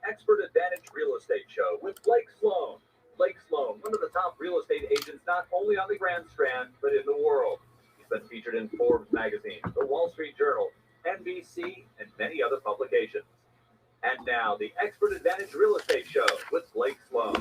Expert Advantage Real Estate Show with Blake Sloan. Blake Sloan, one of the top real estate agents not only on the Grand Strand, but in the world. He's been featured in Forbes magazine, the Wall Street Journal, NBC, and many other publications. And now, the Expert Advantage Real Estate Show with Blake Sloan.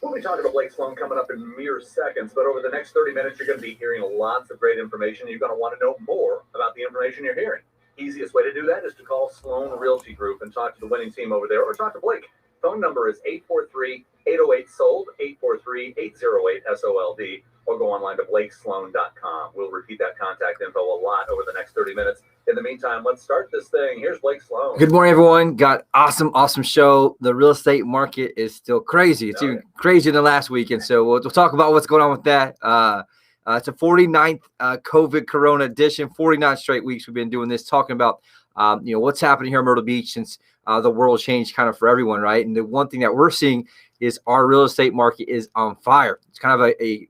We'll be talking to Blake Sloan coming up in mere seconds, but over the next 30 minutes, you're going to be hearing lots of great information. You're going to want to know more about the information you're hearing. Easiest way to do that is to call Sloan Realty Group and talk to the winning team over there, or talk to Blake. Phone number is 843-808-SOLD, 843-808-SOLD, or go online to blakesloan.com. We'll repeat that contact info a lot over the next 30 minutes. In the meantime, let's start this thing. Here's Blake Sloan. Good morning, everyone. Got awesome show. The real estate market is still crazy. It's even crazier than last week, and so we'll talk about what's going on with that. It's a 49th COVID Corona edition, 49 straight weeks we've been doing this, talking about what's happening here in Myrtle Beach since the world changed kind of for everyone, right? And the one thing that we're seeing is our real estate market is on fire. It's kind of a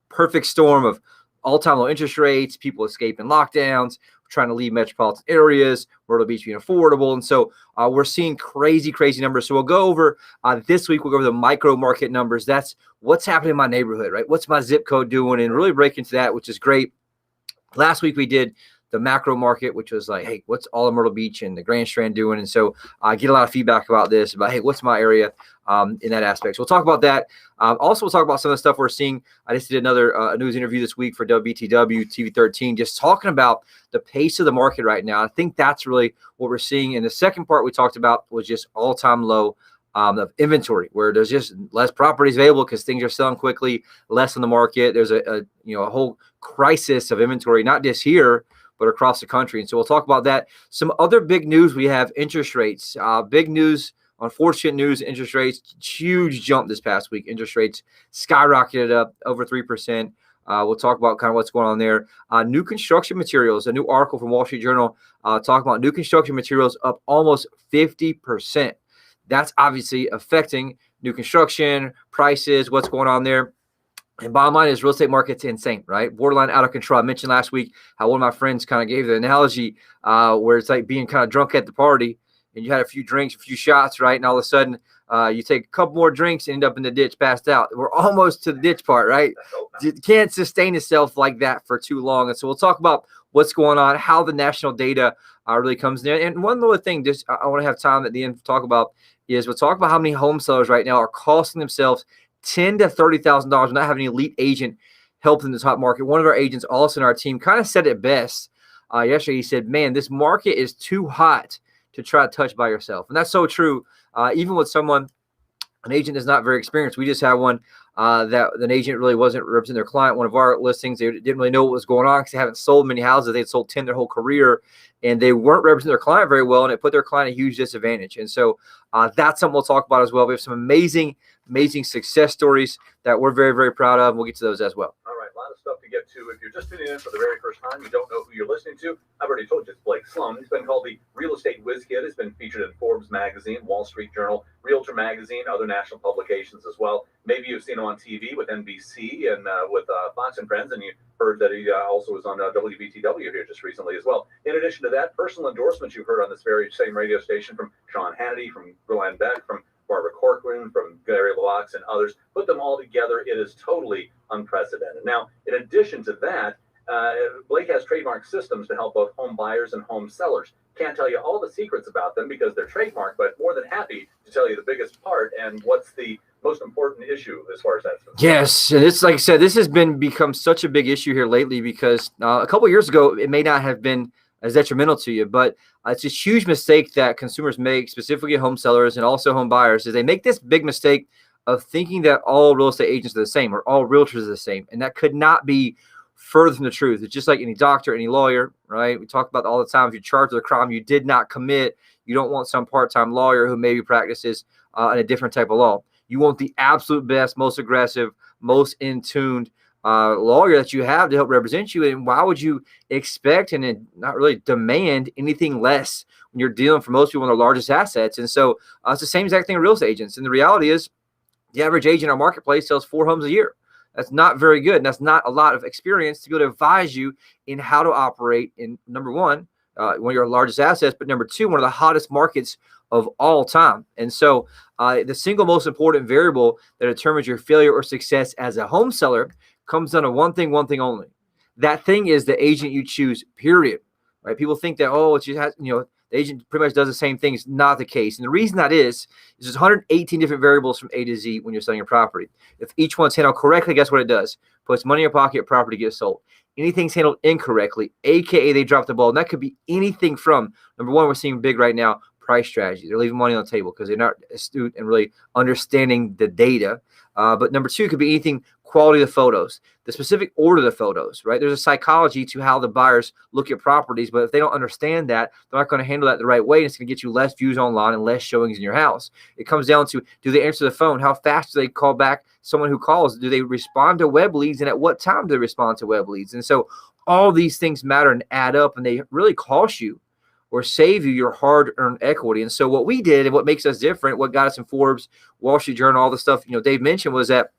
perfect storm of all-time low interest rates, people escaping lockdowns, trying to leave metropolitan areas, Myrtle Beach being affordable. And so we're seeing crazy numbers. So we'll go over this week, we'll go over the micro market numbers. That's what's happening in my neighborhood, right? What's my zip code doing? And really break into that, which is great. Last week we did the macro market, which was like, hey, what's all of Myrtle Beach and the Grand Strand doing? And so I get a lot of feedback about this, about, hey, what's my area in that aspect? So we'll talk about that. Also, we'll talk about some of the stuff we're seeing. I just did another news interview this week for WBTW TV 13, just talking about the pace of the market right now. I think that's really what we're seeing. And the second part we talked about was just all-time low of inventory, where there's just less properties available because things are selling quickly, less on the market. There's a whole crisis of inventory, not just here, but across the country. And so we'll talk about that. Some other big news we have: interest rates. Big news, unfortunate news, interest rates, huge jump this past week. Interest rates skyrocketed up over 3%. We'll talk about kind of what's going on there. New construction materials, a new article from Wall Street Journal talking about new construction materials up almost 50%. That's obviously affecting new construction prices, what's going on there. And bottom line is real estate market's insane, right? Borderline out of control. I mentioned last week how one of my friends kind of gave the analogy where it's like being kind of drunk at the party, and you had a few drinks, a few shots, right? And all of a sudden you take a couple more drinks and end up in the ditch, passed out. We're almost to the ditch part, right? It can't sustain itself like that for too long. And so we'll talk about what's going on, how the national data really comes in. And one little thing, just I want to have time at the end to talk about is we'll talk about how many home sellers right now are costing themselves $10,000 to $30,000, not having an elite agent help in the top market. One of our agents, also in our team, kind of said it best yesterday. He said, man, this market is too hot to try to touch by yourself. And that's so true. Even with an agent that's not very experienced. We just had one that an agent really wasn't representing their client. One of our listings, they didn't really know what was going on because they haven't sold many houses. They'd sold 10 their whole career, and they weren't representing their client very well, and it put their client at a huge disadvantage. And so that's something we'll talk about as well. We have some amazing success stories that we're very, very proud of. We'll get to those as well. All right, a lot of stuff to get to. If you're just tuning in for the very first time, you don't know who you're listening to, I've already told you it's Blake Sloan. He's been called the Real Estate Whiz Kid. He's been featured in Forbes magazine, Wall Street Journal, Realtor magazine, other national publications as well. Maybe you've seen him on TV with NBC and with Fox and Friends, and you heard that he also was on WBTW here just recently as well. In addition to that, personal endorsements you've heard on this very same radio station from Sean Hannity, from Glenn Beck, from Barbara Corcoran, from Gary LaVox, and others. Put them all together, it is totally unprecedented. Now, in addition to that, Blake has trademark systems to help both home buyers and home sellers. Can't tell you all the secrets about them because they're trademarked, but more than happy to tell you the biggest part and what's the most important issue as far as that's concerned. Yes, and it's like I said, this has become such a big issue here lately because a couple of years ago, it may not have been as detrimental to you, but it's a huge mistake that consumers make, specifically home sellers and also home buyers, is they make this big mistake of thinking that all real estate agents are the same or all realtors are the same, and that could not be further from the truth. It's just like any doctor, any lawyer, right? We talk about all the time. If you're charged with a crime you did not commit, you don't want some part-time lawyer who maybe practices in a different type of law. You want the absolute best, most aggressive, most in-tuned lawyer that you have to help represent you. And why would you expect and not really demand anything less when you're dealing for most people on their largest assets? And so it's the same exact thing with real estate agents. And the reality is the average agent in our marketplace sells 4 homes a year. That's not very good. And that's not a lot of experience to be able to advise you in how to operate in, number one, one of your largest assets, but number two, one of the hottest markets of all time. And so the single most important variable that determines your failure or success as a home seller comes down to one thing only. That thing is the agent you choose, period. Right? People think that, oh, it just has, the agent pretty much does the same thing. It's not the case. And the reason that is there's 118 different variables from A to Z when you're selling your property. If each one's handled correctly, guess what it does? Puts money in your pocket, property gets sold. Anything's handled incorrectly, aka they dropped the ball. And that could be anything from, number one, we're seeing big right now, price strategy. They're leaving money on the table because they're not astute and really understanding the data. But number two could be anything, quality of the photos, the specific order of the photos, right? There's a psychology to how the buyers look at properties, but if they don't understand that, they're not going to handle that the right way. And it's going to get you less views online and less showings in your house. It comes down to, do they answer the phone? How fast do they call back someone who calls? Do they respond to web leads? And at what time do they respond to web leads? And so all these things matter and add up, and they really cost you or save you your hard-earned equity. And so what we did and what makes us different, what got us in Forbes, Wall Street Journal, all the stuff Dave mentioned, was that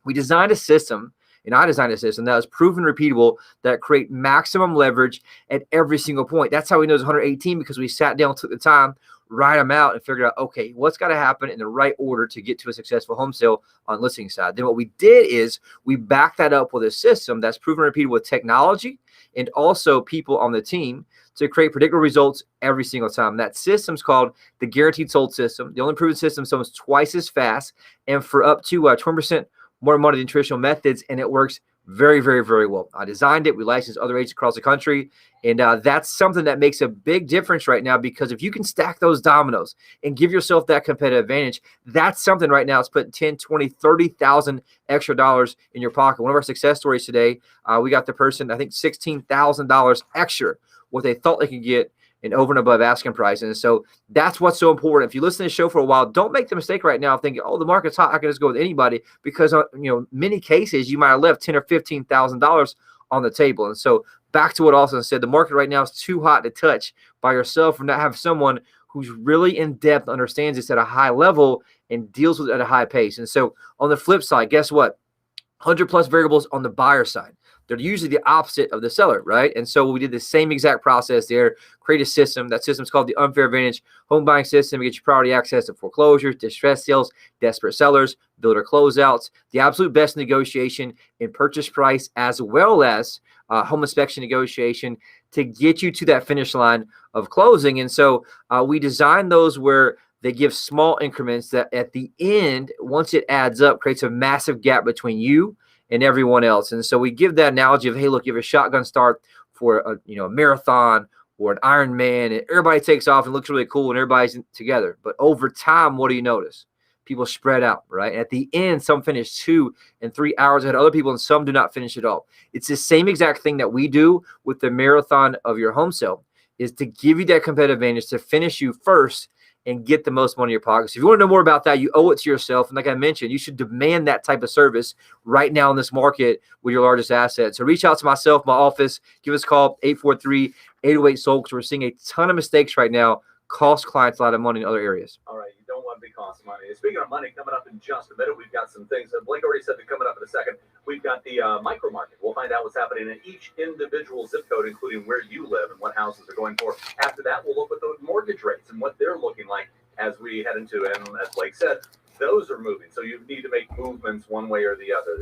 we designed a system, and I designed a system that was proven repeatable, that create maximum leverage at every single point. That's how we know it's 118, because we sat down, took the time, write them out, and figured out, okay, what's got to happen in the right order to get to a successful home sale on listing side. Then what we did is we backed that up with a system that's proven repeatable with technology and also people on the team to create predictable results every single time. That system's called the Guaranteed Sold System. The only proven system sells twice as fast and for up to 20% more money than traditional methods, and it works very, very, very well. I designed it. We licensed other agents across the country, and that's something that makes a big difference right now, because if you can stack those dominoes and give yourself that competitive advantage, that's something right now. It's putting 10, 20, 30,000 extra dollars in your pocket. One of our success stories today, we got the person, I think, $16,000 extra what they thought they could get and over and above asking price. And so that's what's so important. If you listen to the show for a while, don't make the mistake right now of thinking, oh, the market's hot, I can just go with anybody, because many cases you might have left $10,000 or $15,000 on the table. And so back to what Austin said, the market right now is too hot to touch by yourself, or not have someone who's really in depth, understands this at a high level, and deals with it at a high pace. And so on the flip side, guess what? 100 plus variables on the buyer side. They're usually the opposite of the seller, right? And so we did the same exact process there, create a system. That system's called the Unfair Advantage Home Buying System. We get you priority access to foreclosures, distress sales, desperate sellers, builder closeouts, the absolute best negotiation in purchase price, as well as home inspection negotiation to get you to that finish line of closing. And so we designed those where they give small increments that at the end, once it adds up, creates a massive gap between you and everyone else. And so we give that analogy of, hey, look, you have a shotgun start for a marathon or an Ironman, and everybody takes off and looks really cool and everybody's together. But over time, what do you notice? People spread out, right? At the end, some finish 2 and 3 hours ahead of other people, and some do not finish at all. It's the same exact thing that we do with the marathon of your home sale, is to give you that competitive advantage to finish you first and get the most money in your pockets. If you want to know more about that, you owe it to yourself. And like I mentioned, you should demand that type of service right now in this market with your largest asset. So reach out to myself, my office, give us a call, 843-808-SOLD, because we're seeing a ton of mistakes right now, cost clients a lot of money in other areas. All right, you don't want to be costing money. Speaking of money, coming up in just a minute, we've got some things. Blake already said they're coming up in a second. We've got the micro market. We'll find out what's happening in each individual zip code, including where you live and what houses are going for. After that, we'll look at the mortgage rates and what they're looking like as we head into, and as Blake said, those are moving. So you need to make movements one way or the other.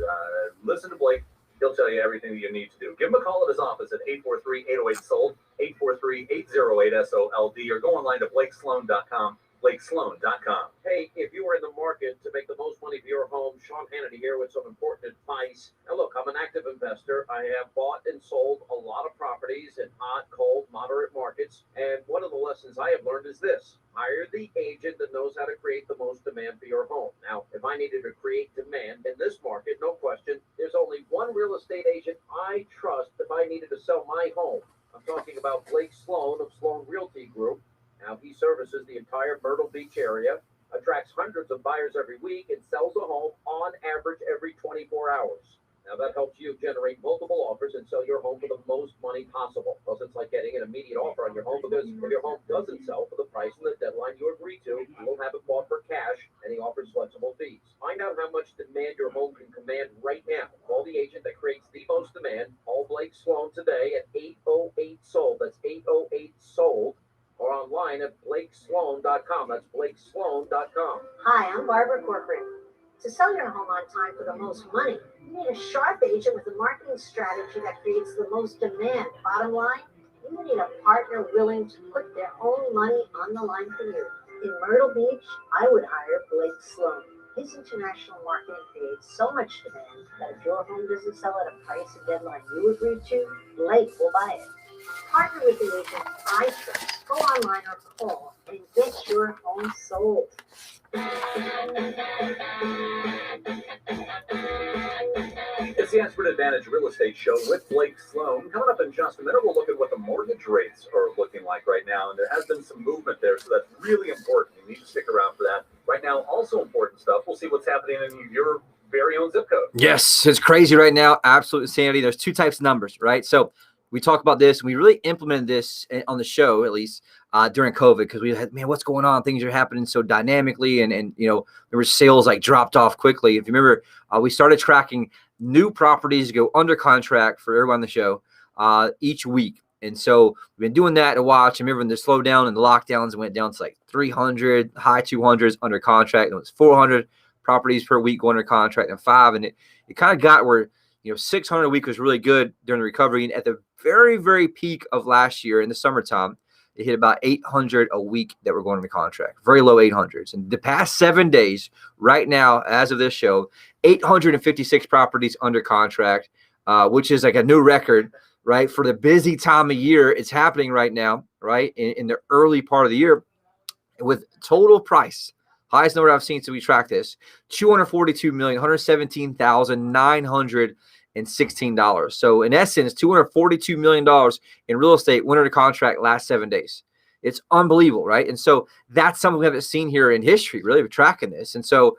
Listen to Blake. He'll tell you everything that you need to do. Give him a call at his office at 843-808-SOLD, 843-808-SOLD, or go online to blakesloan.com. BlakeSloan.com. Hey, if you are in the market to make the most money for your home, Sean Hannity here with some important advice. Now, look, I'm an active investor. I have bought and sold a lot of properties in hot, cold, moderate markets. And one of the lessons I have learned is this: hire the agent that knows how to create the most demand for your home. Now, if I needed to create demand in this market, no question, there's only one real estate agent I trust if I needed to sell my home. I'm talking about Blake Sloan of Sloan Realty Group. Now, he services the entire Myrtle Beach area, attracts hundreds of buyers every week, and sells a home on average every 24 hours. Now, that helps you generate multiple offers and sell your home for the most money possible. Plus, it's like getting an immediate offer on your home, because if your home doesn't sell for the price and the deadline you agree to, you will have it bought for cash, and he offers flexible fees. Find out how much demand your home can command right now. Call the agent that creates the most demand. Call Blake Sloan today at 808-SOLD. That's 808-SOLD. Or online at blakesloan.com. That's blakesloan.com. Hi, I'm Barbara Corcoran. To sell your home on time for the most money, you need a sharp agent with a marketing strategy that creates the most demand. Bottom line, you need a partner willing to put their own money on the line for you. In Myrtle Beach, I would hire Blake Sloan. His international marketing creates so much demand that if your home doesn't sell at a price and deadline you agreed to, Blake will buy it. Partner with the agent I trust. Go online or call and get your home sold. It's the Expert Advantage Real Estate Show with Blake Sloan. Coming up in just a minute, we'll look at what the mortgage rates are looking like right now. And there has been some movement there, so that's really important. You need to stick around for that. Right now, also important stuff. We'll see what's happening in your very own zip code. Yes, it's crazy right now. Absolute insanity. There's two types of numbers, right? So we talk about this, and we really implemented this on the show, at least during COVID, because we had, man, what's going on? Things are happening so dynamically, and there were sales like dropped off quickly. If you remember, we started tracking new properties go under contract for everyone on the show each week. And so we've been doing that to watch. I remember when the slowdown and the lockdowns went down to like 300, high 200s under contract. And it was 400 properties per week going under contract and 5. And it kind of got where 600 a week was really good during the recovery. And at the very, very peak of last year in the summertime, it hit about 800 a week that were going under contract, very low 800s. And the past 7 days, right now, as of this show, 856 properties under contract, which is like a new record, right? For the busy time of year, it's happening right now, right? In the early part of the year, with total price, highest number I've seen since we tracked this, $242,117,916. So in essence, $242 million in real estate went under contract last 7 days. It's unbelievable, right? And so that's something we haven't seen here in history, really, of tracking this. And so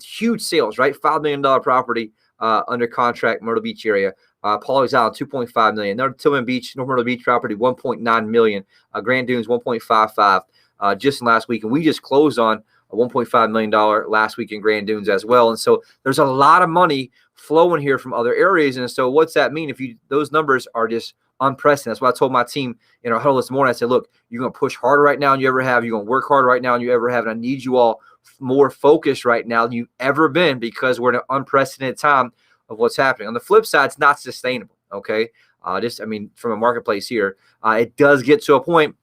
huge sales, right? $5 million property under contract, Myrtle Beach area. Pollock's Island, $2.5 million. North Tillman Beach, North Myrtle Beach property, $1.9 million. Grand Dunes, $1.55 just in last week. And we just closed on a $1.5 million last week in Grand Dunes as well. And so there's a lot of money flowing here from other areas. And so what's that mean? If those numbers are just unprecedented. That's what I told my team in our huddle this morning. I said, look, you're going to push harder right now than you ever have. You're going to work harder right now than you ever have. And I need you all more focused right now than you've ever been, because we're in an unprecedented time of what's happening. On the flip side, it's not sustainable. Okay. From a marketplace here, it does get to a point.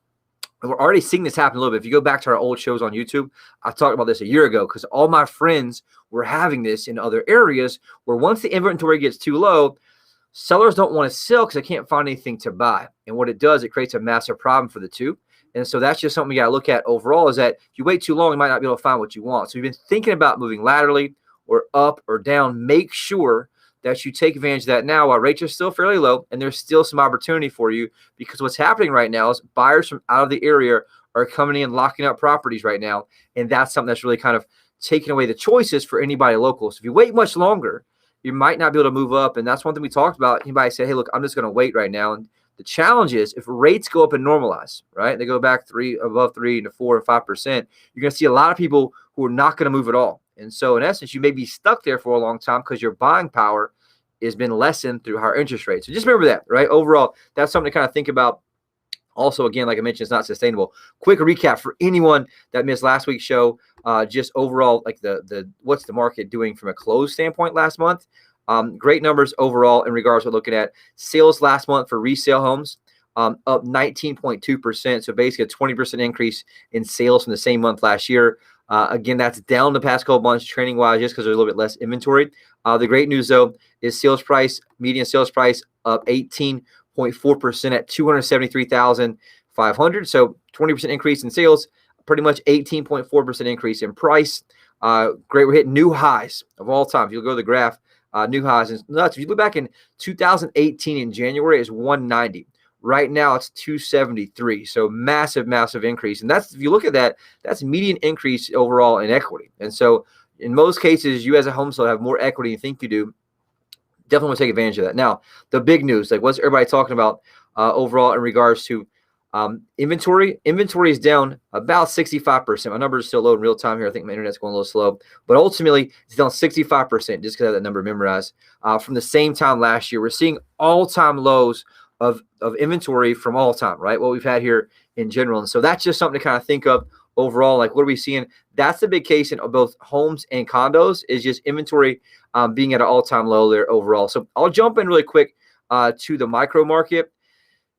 We're already seeing this happen a little bit. If you go back to our old shows on YouTube, I talked about this a year ago, because all my friends were having this in other areas where once the inventory gets too low, sellers don't want to sell because they can't find anything to buy. And what it does, it creates a massive problem for the two. And so that's just something you got to look at overall, is that if you wait too long, you might not be able to find what you want. So you've been thinking about moving laterally or up or down. Make sure that you take advantage of that now while rates are still fairly low and there's still some opportunity for you, because what's happening right now is buyers from out of the area are coming in, locking up properties right now. And that's something that's really kind of taking away the choices for anybody local. So if you wait much longer, you might not be able to move up. And that's one thing we talked about. Anybody say, hey, look, I'm just going to wait right now. And the challenge is, if rates go up and normalize, right, they go back above 3 to 4 or 5%, you're going to see a lot of people who are not going to move at all. And so in essence, you may be stuck there for a long time because your buying power has been lessened through higher interest rates. So just remember that, right? Overall, that's something to kind of think about. Also, again, like I mentioned, it's not sustainable. Quick recap for anyone that missed last week's show. Just overall, like the what's the market doing from a close standpoint last month? Great numbers overall in regards to looking at sales last month for resale homes, up 19.2%. So basically a 20% increase in sales from the same month last year. Again, that's down the past couple months trending wise, just because there's a little bit less inventory. The great news though is sales price, median sales price up 18.4% at $273,500. So 20% increase in sales, pretty much 18.4% increase in price. Great, we're hitting new highs of all time. If you go to the graph, new highs is nuts. If you look back in 2018 in January, it's 190. Right now it's 273. So massive, massive increase. And that's, if you look at that, that's median increase overall in equity. And so in most cases, you as a home seller have more equity than you think you do. Definitely want to take advantage of that. Now, the big news, like what's everybody talking about overall in regards to Inventory is down about 65%. My numbers are still low in real time here. I think my internet's going a little slow, but ultimately it's down 65% just because I have that number memorized. From the same time last year, we're seeing all-time lows of inventory from all time, right? What we've had here in general. And so that's just something to kind of think of overall. Like, what are we seeing? That's the big case in both homes and condos, is just inventory being at an all-time low there overall. So I'll jump in really quick to the micro market,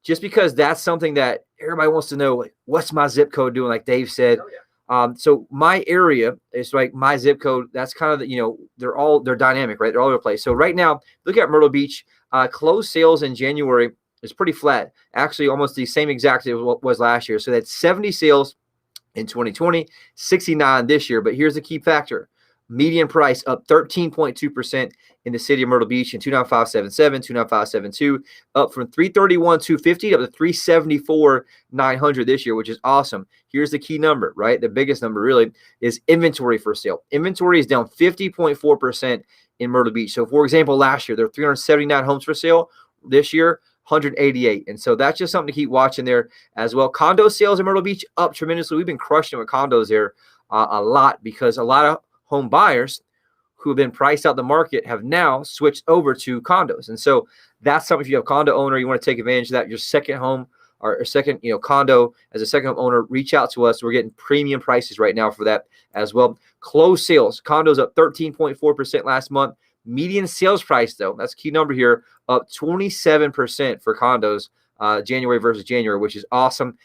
just because that's something that everybody wants to know, like, what's my zip code doing, like Dave said. So my area is like my zip code. That's kind of they're dynamic, right? They're all over the place. So right now, look at Myrtle Beach. Closed sales in January is pretty flat, actually almost the same exact as what was last year. So that's 70 sales in 2020, 69 this year. But here's the key factor. Median price up 13.2% in the city of Myrtle Beach in 29577, 29572, up from 331,250 up to 374,900 this year, which is awesome. Here's the key number, right? The biggest number really is inventory for sale. Inventory is down 50.4% in Myrtle Beach. So, for example, last year there were 379 homes for sale. This year, 188. And so that's just something to keep watching there as well. Condo sales in Myrtle Beach up tremendously. We've been crushing with condos there a lot, because a lot of home buyers who have been priced out the market have now switched over to condos. And so that's something, if you have a condo owner, you want to take advantage of that, your second home or second, condo as a second home owner, reach out to us. We're getting premium prices right now for that as well. Closed sales, condos up 13.4% last month. Median sales price, though, that's a key number here, up 27% for condos January versus January, which is awesome.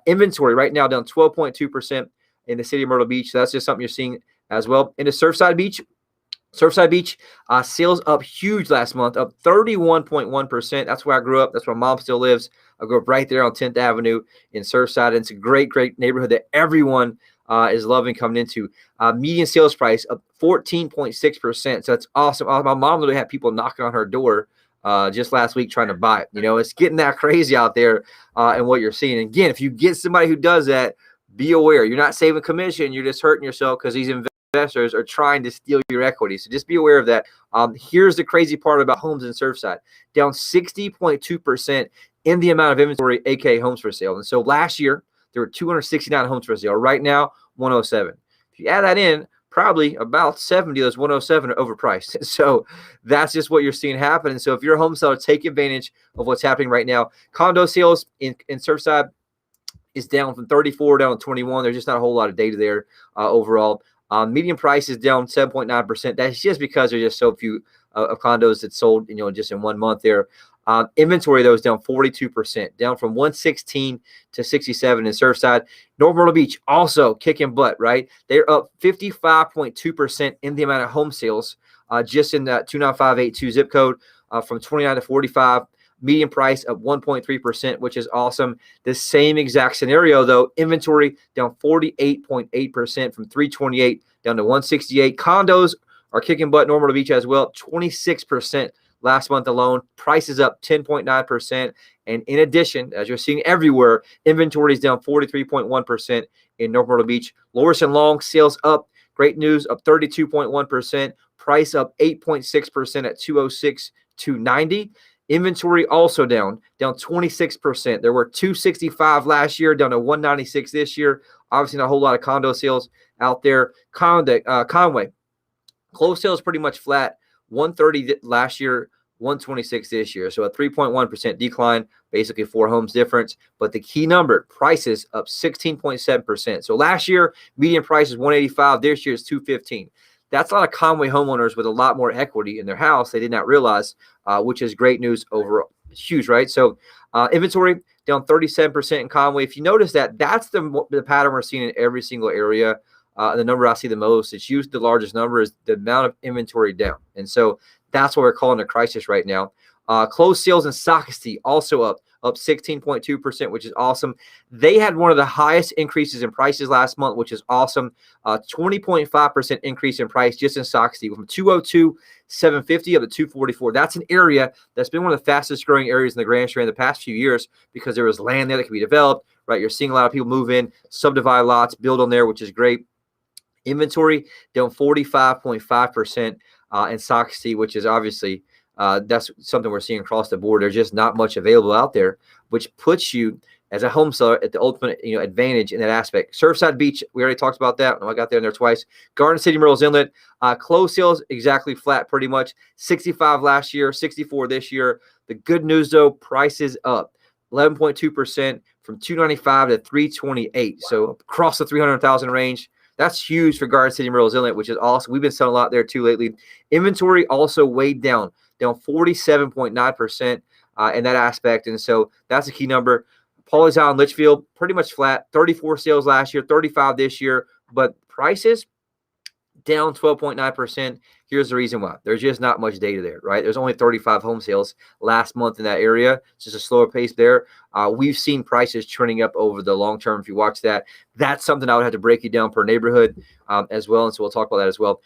Inventory right now down 12.2% in the city of Myrtle Beach. So that's just something you're seeing as well. In the Surfside Beach, sales up huge last month, up 31.1%. That's where I grew up. That's where my mom still lives. I grew up right there on 10th Avenue in Surfside. And it's a great, great neighborhood that everyone is loving coming into. Median sales price up 14.6%. So that's awesome. My mom literally had people knocking on her door just last week trying to buy it. It's getting that crazy out there and what you're seeing. And again, if you get somebody who does that, be aware. You're not saving commission. You're just hurting yourself, because these investors are trying to steal your equity. So just be aware of that. Here's the crazy part about homes in Surfside. Down 60.2% in the amount of inventory, aka homes for sale. And so last year, there were 269 homes for sale. Right now, 107. If you add that in, probably about 70 of those 107 are overpriced. So that's just what you're seeing happen. And so if you're a home seller, take advantage of what's happening right now. Condo sales in Surfside is down from 34 down to 21. There's just not a whole lot of data there overall. Median price is down 7.9%. That's just because there's just so few of condos that sold, just in 1 month there. Inventory, though, is down 42%, down from 116 to 67 in Surfside. North Myrtle Beach also kicking butt, right? They're up 55.2% in the amount of home sales, just in that 29582 zip code, from 29 to 45. Median price up 1.3%, which is awesome. The same exact scenario, though. Inventory down 48.8% from 328 down to 168. Condos are kicking butt. North Myrtle Beach as well, 26% last month alone. Prices up 10.9%. And in addition, as you're seeing everywhere, inventory is down 43.1% in North Myrtle Beach. Loris and Long sales up. Great news, up 32.1%. Price up 8.6% at 206,290. Inventory also down 26%. There were 265 last year, down to 196 this year. Obviously, not a whole lot of condo sales out there. Conway, closed sales pretty much flat. 130 last year, 126 this year. So a 3.1% decline, basically 4 homes difference. But the key number, prices up 16.7%. So last year, median price is 185. This year is 215. That's a lot of Conway homeowners with a lot more equity in their house they did not realize, which is great news overall. It's huge, right? So inventory down 37% in Conway. If you notice that, that's the pattern we're seeing in every single area. The number I see the most, it's usually the largest number, is the amount of inventory down. And so that's what we're calling a crisis right now. Closed sales in Socastee also up 16.2%, which is awesome. They had one of the highest increases in prices last month, which is awesome. 20.5% increase in price just in Socastee, from 202,750 up to 244. That's an area that's been one of the fastest growing areas in the Grand Strand the past few years, because there was land there that could be developed, right? You're seeing a lot of people move in, subdivide lots, build on there, which is great. Inventory down 45.5% in Socastee, which is obviously that's something we're seeing across the board. There's just not much available out there, which puts you as a home seller at the ultimate, advantage in that aspect. Surfside Beach, we already talked about that. I got there and there twice. Garden City, Myrtle's Inlet, closed sales exactly flat pretty much. 65 last year, 64 this year. The good news though, prices up 11.2% from 295 to 328. Wow. So across the 300,000 range. That's huge for Garden City, Myrtle's Inlet, which is awesome. We've been selling a lot there too lately. Inventory also weighed down 47.9% in that aspect. And so that's a key number. Pawleys Island, Litchfield, pretty much flat. 34 sales last year, 35 this year, but prices down 12.9%. Here's the reason why. There's just not much data there, right? There's only 35 home sales last month in that area. It's just a slower pace there. We've seen prices trending up over the long term. If you watch that, that's something I would have to break it down per neighborhood as well. And so we'll talk about that as well,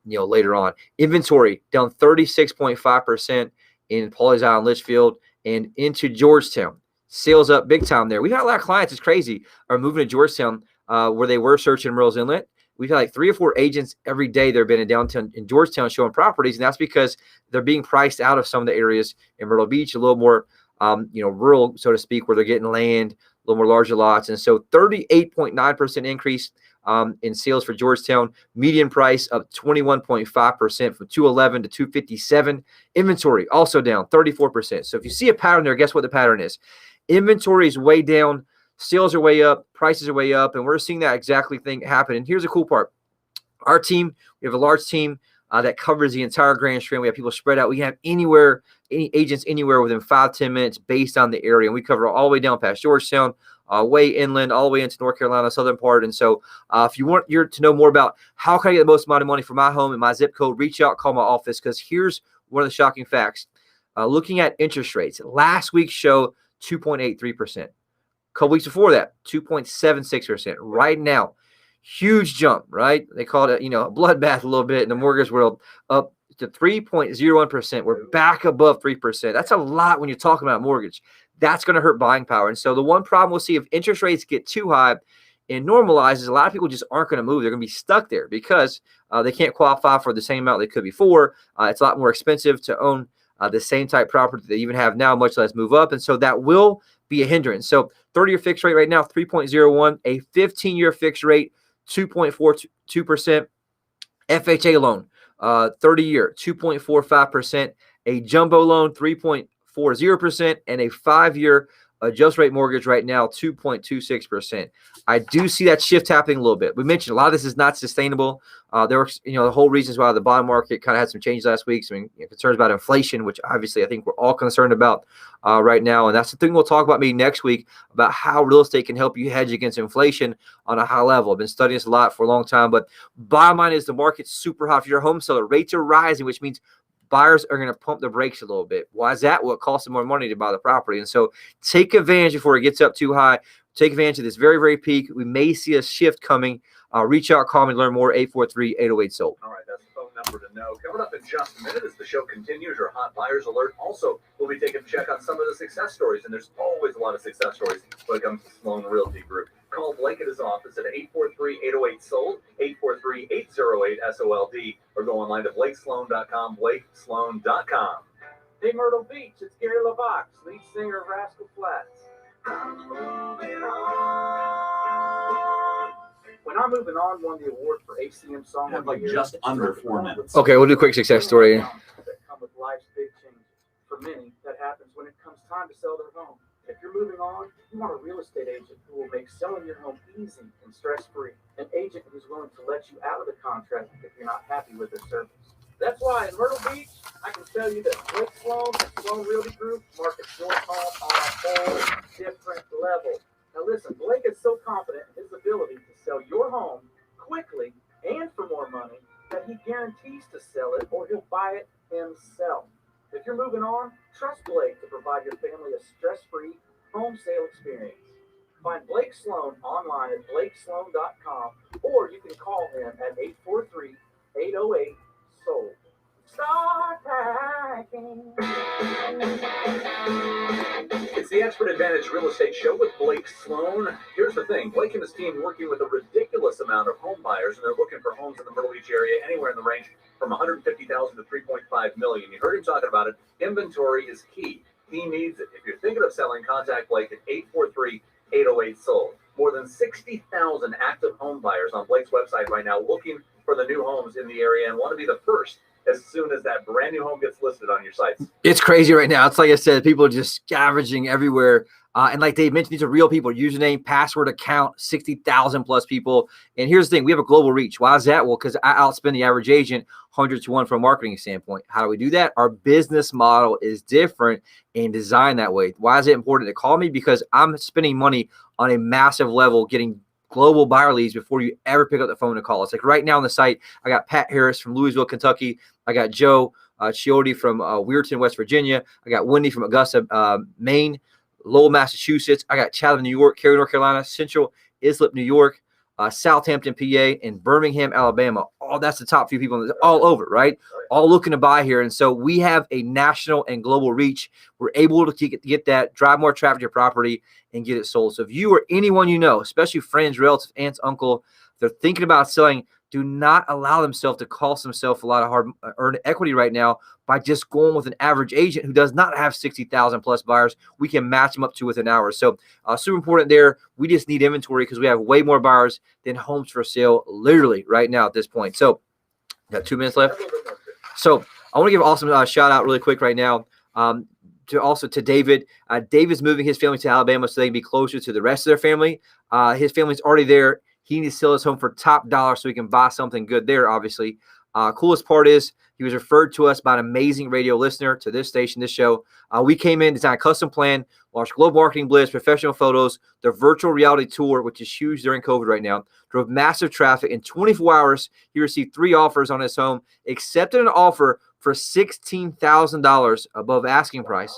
later on. Inventory down 36.5% in Pawleys Island, Litchfield, and into Georgetown. Sales up big time there. We've had a lot of clients, it's crazy, are moving to Georgetown where they were searching Myrtle's Inlet. We've had like 3 or 4 agents every day that have been in downtown in Georgetown showing properties, and that's because they're being priced out of some of the areas in Myrtle Beach, a little more, rural, so to speak, where they're getting land, a little more larger lots. And so 38.9% increase in sales for Georgetown. Median price up 21.5% from 211 to 257. Inventory also down 34%. So if you see a pattern there, guess what the pattern is? Inventory is way down. Sales are way up, prices are way up, and we're seeing that exactly thing happen. And here's the cool part. Our team, we have a large team that covers the entire Grand Strand. We have people spread out. We have any agents anywhere within 5-10 minutes based on the area. And we cover all the way down past Georgetown, way inland, all the way into North Carolina, southern part. And so if you want to know more about how can I get the most amount of money for my home and my zip code, reach out, call my office, because here's one of the shocking facts. Looking at interest rates, last week's show, 2.83%. A couple weeks before that, 2.76%. Right now, huge jump, right? They call it a bloodbath a little bit in the mortgage world, up to 3.01%. We're back above 3%. That's a lot when you're talking about mortgage. That's going to hurt buying power. And so the one problem we'll see if interest rates get too high and normalizes, a lot of people just aren't going to move. They're going to be stuck there because they can't qualify for the same amount they could before. It's a lot more expensive to own the same type property they even have now, much less move up. And so that will be a hindrance. So 30-year fixed rate right now, 3.01, a 15-year fixed rate, 2.42%, FHA loan, 30-year, 2.45%, a jumbo loan, 3.40%, and a 5-year adjust rate mortgage right now, 2.26%. I do see that shift happening a little bit. We mentioned a lot of this is not sustainable. There were, the whole reasons why the bond market kind of had some changes last week. Some concerns about inflation, which obviously I think we're all concerned about right now. And that's the thing we'll talk about maybe next week, about how real estate can help you hedge against inflation on a high level. I've been studying this a lot for a long time, but bottom line is the market's super hot. If you're a home seller, rates are rising, which means buyers are going to pump the brakes a little bit. Why is that? Well, it costs them more money to buy the property. And so take advantage before it gets up too high. Take advantage of this very, very peak. We may see a shift coming. Reach out, call me, learn more, 843-808-SOLD. All right, that's the phone number to know. Coming up in just a minute as the show continues, your hot buyers alert. Also, we'll be taking a check on some of the success stories, and there's always a lot of success stories when it comes to Sloan Realty Group. Call Blake at his office at 843-808-SOLD, 843-808-SOLD, or go online to blakesloan.com, blakesloan.com. Hey, Myrtle Beach, it's Gary LaBox, lead singer of Rascal Flatts. When I'm Moving On won the award for ACM Song of the Year, just under 4 minutes. Okay, we'll do a quick success story. That come with life's big changes. For many, that happens when it comes time to sell their home. If you're moving on, you want a real estate agent who will make selling your home easy and stress-free. An agent who's willing to let you out of the contract if you're not happy with their service. That's why in Myrtle Beach, I can tell you that Blake Sloan and Sloan Realty Group markets your home on a whole different level. Now listen, Blake is so confident in his ability to sell your home quickly and for more money that he guarantees to sell it or he'll buy it himself. If you're moving on, trust Blake to provide your family a stress-free home sale experience. Find Blake Sloan online at blakesloan.com, or you can call him at 843-808-SOLD. Start packing. It's the Expert Advantage Real Estate Show with Blake Sloan. Here's the thing. Blake and his team working with a ridiculous amount of home buyers, and they're looking for homes in the Myrtle Beach area, anywhere in the range from $150,000 to $3.5 million. You heard him talking about it. Inventory is key. He needs it. If you're you're thinking of selling, contact Blake at 843-808-SOLD. More than 60,000 active home buyers on Blake's website right now looking for the new homes in the area and want to be the first as soon as that brand new home gets listed on your sites. It's crazy right now. It's like I said, people are just scavenging everywhere. And like Dave mentioned, these are real people. Username, password, account, 60,000 plus people. And here's the thing. We have a global reach. Why is that? Well, because I outspend the average agent 100 to 1 from a marketing standpoint. How do we do that? Our business model is different and designed that way. Why is it important to call me? Because I'm spending money on a massive level getting global buyer leads before you ever pick up the phone to call. It's like right now on the site, I got Pat Harris from Louisville, Kentucky. I got Joe Chiotti from Weirton, West Virginia. I got Wendy from Augusta, Maine. Lowell, Massachusetts. I got Chatham, New York, Cary, North Carolina, Central Islip, New York, Southampton, PA, and Birmingham, Alabama. All that's the top few people all over, right? All looking to buy here. And so we have a national and global reach. We're able to get that, drive more traffic to your property, and get it sold. So if you or anyone you know, especially friends, relatives, aunts, uncle, they're thinking about selling, do not allow themselves to cost themselves a lot of hard-earned equity right now by just going with an average agent who does not have 60,000 plus buyers. We can match them up to within hours. So super important there. We just need inventory because we have way more buyers than homes for sale literally right now at this point. So got 2 minutes left. So I want to give an awesome shout out really quick right now to David. David's moving his family to Alabama so they can be closer to the rest of their family. His family's already there. He needs to sell his home for top dollar so he can buy something good there, obviously. Coolest part is he was referred to us by an amazing radio listener to this station, this show. We came in, designed a custom plan, launched Global Marketing Blitz, professional photos, the virtual reality tour, which is huge during COVID right now, drove massive traffic. In 24 hours, he received 3 offers on his home, accepted an offer for $16,000 above asking price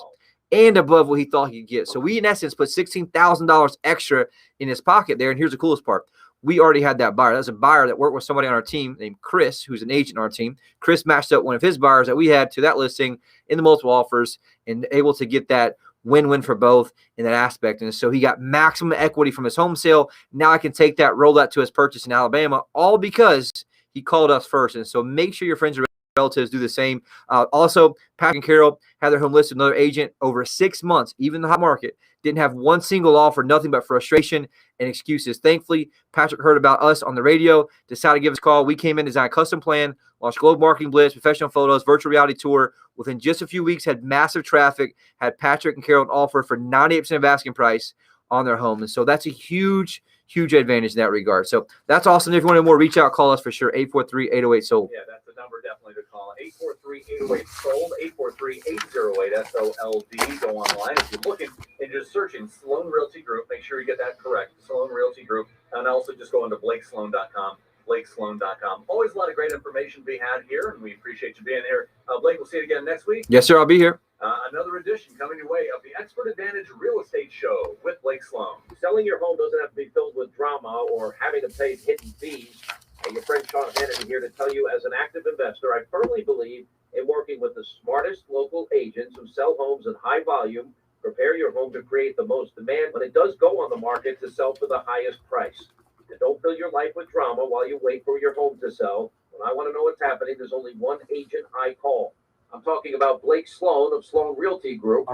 and above what he thought he could get. So we, in essence, put $16,000 extra in his pocket there. And here's the coolest part. We already had that buyer. That's a buyer that worked with somebody on our team named Chris, who's an agent on our team. Chris matched up one of his buyers that we had to that listing in the multiple offers and able to get that win-win for both in that aspect. And so he got maximum equity from his home sale. Now I can take that, roll that to his purchase in Alabama, all because he called us first. And so make sure your friends and relatives do the same. Also, Patrick and Carol had their home listed with another agent over 6 months, even in the hot market. Didn't have one single offer, nothing but frustration and excuses. Thankfully, Patrick heard about us on the radio, decided to give us a call. We came in, designed a custom plan, launched Global Marketing Blitz, professional photos, virtual reality tour. Within just a few weeks, had massive traffic, had Patrick and Carol an offer for 98% of asking price on their home. And so that's a huge, huge advantage in that regard. So that's awesome. If you want more, reach out, call us for sure. 843-808-SOLD. Yeah, that's the number definitely to call. 843-808-SOLD, 843-808-SOLD. Go online if you're looking and just searching Sloan Realty Group. Make sure you get that correct, Sloan Realty Group. And also just go into BlakeSloan.com, BlakeSloan.com. Always a lot of great information to be had here, and we appreciate you being here. Blake, we'll see you again next week. Yes, sir. I'll be here. Another edition coming your way of the Expert Advantage Real Estate Show with Blake Sloan. Selling your home doesn't have to be filled with drama or having to pay hidden fees. And your friend Sean Hannity here to tell you, as an active investor, I firmly believe in working with the smartest local agents who sell homes in high volume. Prepare your home to create the most demand when it does go on the market to sell for the highest price. And don't fill your life with drama while you wait for your home to sell. When I want to know what's happening, there's only one agent I call. I'm talking about Blake Sloan of Sloan Realty Group.